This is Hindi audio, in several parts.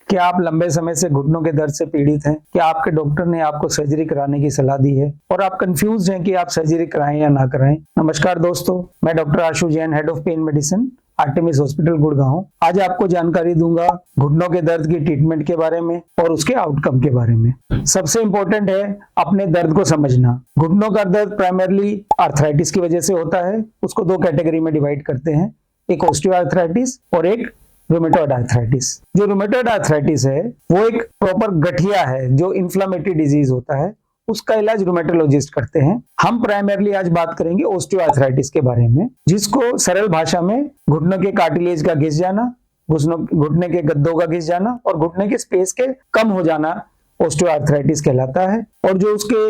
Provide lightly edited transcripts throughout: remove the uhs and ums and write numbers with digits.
क्या आप लंबे समय से घुटनों के दर्द से पीड़ित हैं? क्या आपके डॉक्टर ने आपको सर्जरी कराने की सलाह दी है और आप कंफ्यूज हैं कि आप सर्जरी कराएं या ना कराएं? नमस्कार दोस्तों, मैं doctor Ashu Jain, head of pen medicine, Artemis hospital Gurgaon. आज आपको जानकारी दूंगा घुटनों के दर्द की ट्रीटमेंट के बारे में और उसके आउटकम के बारे में। सबसे इंपॉर्टेंट है अपने दर्द को समझना। घुटनों का दर्द प्राइमरली आर्थराइटिस की वजह से होता है। उसको दो कैटेगरी में डिवाइड करते हैं, एक ऑस्टियोआर्थराइटिस और एक रूमेटॉइड आर्थराइटिस। जो रूमेटॉइड आर्थराइटिस है वो एक प्रॉपर गठिया है जो इन्फ्लामेटरी डिजीज होता है, उसका इलाज रूमेटोलॉजिस्ट करते हैं। हम प्राइमरली आज बात करेंगे ऑस्टियोआर्थराइटिस के बारे में, जिसको सरल भाषा में घुटनों के कार्टिलेज का घिस जाना, घुटने के गद्दों का घिस जाना और घुटने के स्पेस के कम हो जाना ऑस्टियोआर्थराइटिस कहलाता है। और जो उसके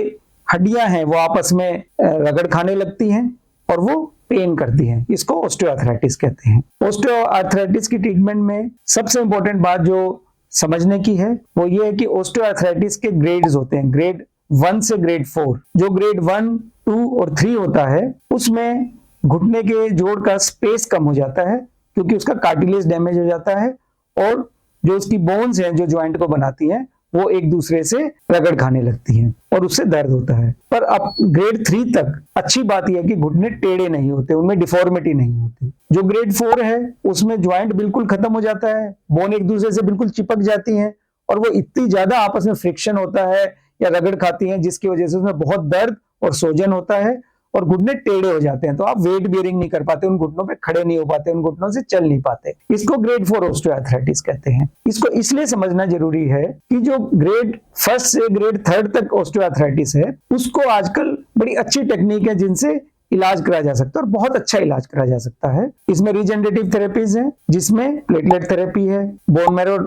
हड्डियां हैं वो आपस में रगड़ खाने लगती हैं और वो पेन करती हैं, इसको ऑस्टियोआर्थराइटिस कहते हैं। ऑस्टियोआर्थराइटिस की ट्रीटमेंट में सबसे इंपॉर्टेंट बात जो समझने की है वो ये है कि ऑस्टियोआर्थराइटिस के ग्रेड्स होते हैं, ग्रेड 1 से ग्रेड 4। जो ग्रेड 1, 2 और 3 होता है उसमें घुटने के जोड़ का स्पेस कम हो जाता है क्योंकि उसका कार्टिलेज डैमेज हो जाता है और जो उसकी बोन्स हैं जो ज्वाइंट को बनाती हैं वो एक दूसरे से रगड़ खाने लगती हैं और उससे दर्द होता है। पर अब ग्रेड 3 तक अच्छी बात यह है कि घुटने टेढ़े नहीं होते, उनमें डिफॉर्मिटी नहीं होती। जो ग्रेड 4 है उसमें ज्वाइंट बिल्कुल खत्म हो जाता है, बोन एक दूसरे से बिल्कुल चिपक जाती हैं और वो इतनी ज्यादा आपस में फ्रिक्शन होता है या रगड़ खाती हैं जिसकी वजह से उसमें बहुत दर्द और सोजन होता है और घुटने टेढ़े हो जाते हैं। तो आप वेट बियरिंग नहीं कर पाते, उन घुटनों पे खड़े नहीं हो पाते, उन घुटनों से चल नहीं पाते। इसको ग्रेड 4 ऑस्टियोआर्थराइटिस कहते हैं। इसको इसलिए समझना जरूरी है कि जो ग्रेड 1 से ग्रेड 3 तक ऑस्टियोआर्थराइटिस है उसको आजकल बड़ी अच्छी टेक्निक है जिनसे इलाज कराया जा सकता है और बहुत अच्छा इलाज कराया जा सकता है। इसमें रीजनरेटिव थेरेपीज है, जिसमें प्लेटलेट थेरेपी है, बोन मैरो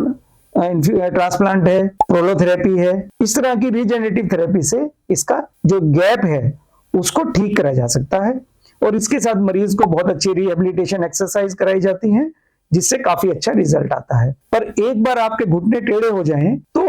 ट्रांसप्लांट है, प्रोलोथेरेपी है। इस तरह की रीजनरेटिव थेरेपी से इसका जो गैप है उसको ठीक करा जा सकता है और इसके साथ मरीज को बहुत अच्छी रिहेबिलिटेशन एक्सरसाइज कराई जाती हैं जिससे काफी अच्छा रिजल्ट आता है। पर एक बार आपके घुटने टेढ़े हो जाएं तो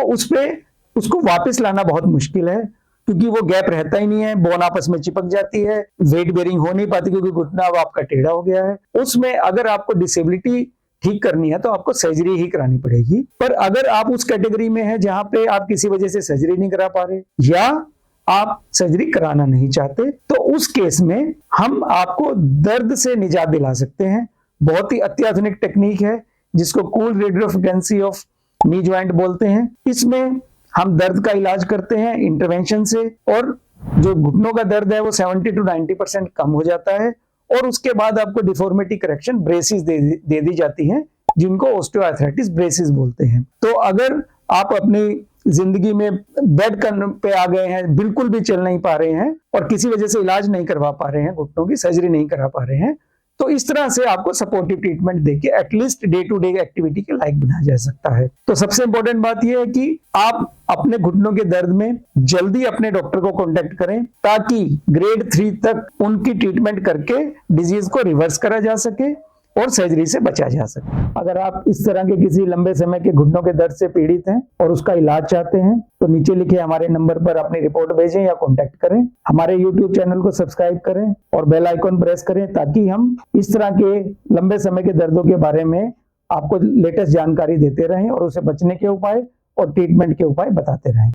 उसको वापस लाना बहुत मुश्किल है क्योंकि वो गैप रहता ही नहीं है, बोन आपस में चिपक जाती है, वेट बेयरिंग हो नहीं पाती क्योंकि घुटना अब आपका टेढ़ा हो गया है। उसमें अगर आपको डिसेबिलिटी ठीक करनी है तो आपको सर्जरी ही करानी पड़ेगी। पर अगर आप उस कैटेगरी में है जहां पे आप किसी वजह से सर्जरी नहीं करा पा रहे या आप सर्जरी कराना नहीं चाहते तो उस केस में हम आपको दर्द से निजात दिला सकते हैं। बहुत ही अत्याधुनिक टेक्निक है जिसको cool radio frequency of knee joint बोलते हैं। इसमें हम दर्द का इलाज करते हैं इंटरवेंशन से और जो घुटनों का दर्द है वो 70 to 90% कम हो जाता है और उसके बाद आपको डिफॉर्मिटी करेक्शन ब्रेसिस दे दी जाती हैं जिनको ऑस्टियोआर्थराइटिस ब्रेसिस बोलते हैं। तो अगर आप अपनी जिंदगी में बेड पे आ गए हैं, बिल्कुल भी चल नहीं पा रहे हैं और किसी वजह से इलाज नहीं करवा पा रहे हैं, घुटनों की सर्जरी नहीं करा पा रहे हैं, तो इस तरह से आपको सपोर्टिव ट्रीटमेंट देके at least day to day activity के लायक बनाया जा सकता है। तो सबसे इंपॉर्टेंट बात यह है कि आप अपने घुटनों के दर्द में जल्दी अपने डॉक्टर को कांटेक्ट करें ताकि ग्रेड 3 तक उनकी ट्रीटमेंट करके डिजीज को रिवर्स करा जा सके और सर्जरी से बचा जा सके। अगर आप इस तरह के किसी लंबे समय के घुटनों के दर्द से पीड़ित हैं और उसका इलाज चाहते हैं तो नीचे लिखे हमारे नंबर पर अपनी रिपोर्ट भेजें या कांटेक्ट करें। हमारे YouTube चैनल को सब्सक्राइब करें और बेल आइकन प्रेस करें ताकि हम इस तरह के लंबे समय के दर्दों के बारे में आपको लेटेस्ट जानकारी देते रहें और उसे बचने के उपाय और ट्रीटमेंट के उपाय बताते रहें।